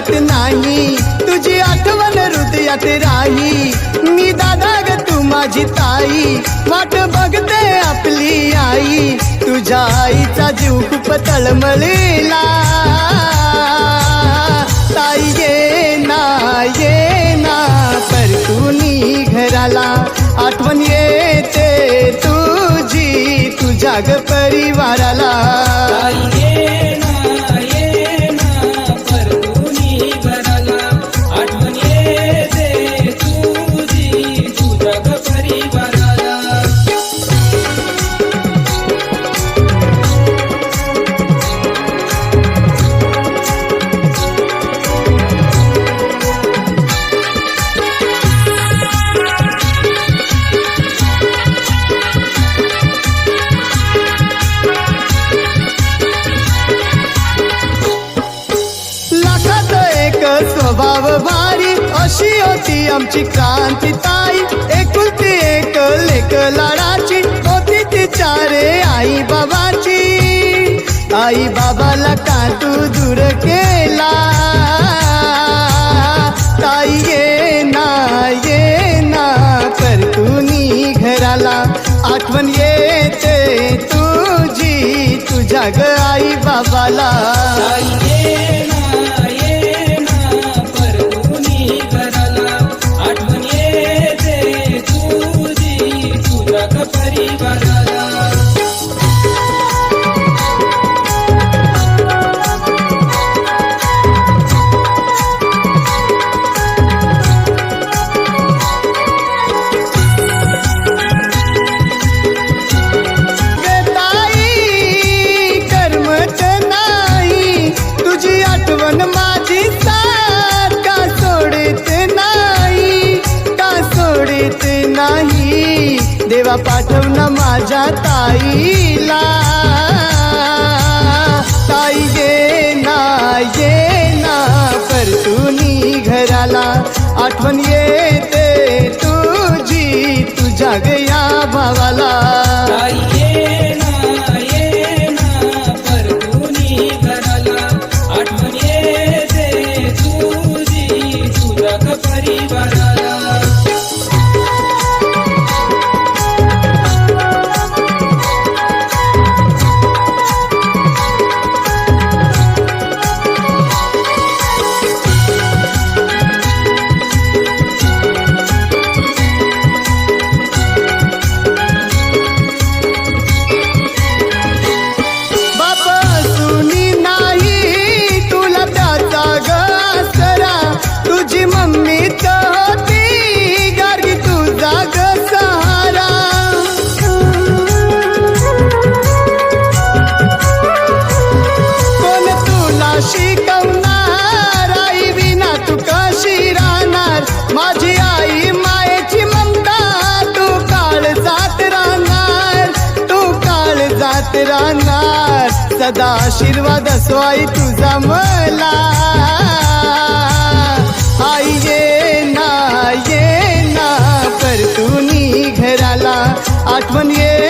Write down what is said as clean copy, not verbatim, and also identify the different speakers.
Speaker 1: विसरत नाही, तुझी आठवण हृदयात राही. मी दादा ग तू माझी ताई, वाट बघते आपली आई. तुझ्या आईचा जीव खूप तळमळीला, ताई ये ना परतूनी घराला. आठवण येते तुझी तुझ्या ग परिवाराला.
Speaker 2: ये ना परतूनी घराला. आठवण येते तुझी तुझ्या ग परिवाराला.
Speaker 1: स्वभाव भारी अशी होती आमची क्रांती ताई. एकुलती एक लेक लाडाची होती ती चारे आई बाबाची. आई बाबाला का तू दूर केला, ताई ये ना परतूनी घराला. आठवण येते तुझी तुझ्या ग आई बाबाला.
Speaker 2: ये ना परतूनी घराला. आठवण येते तुझी तुझ्या ग परिवाराला.
Speaker 1: माझी साथ का सोडित नाही. देवा पाठव ना माझ्या ताईला. ताई ये ना परतूनी घराला. आठवण येते तुझी तुझ्या गया भावाला.
Speaker 2: ये ना परतूनी घराला. आठवण येते तुझी तुझ्या ग परिवाराला. शिकवणार आई विना तू कशी राहणार. माझी आई मायेची ममता तू काळजात राहणार. सदा आशीर्वाद असो आई तुझा मला. आई ये ना परतूनी घराला. आठवण ये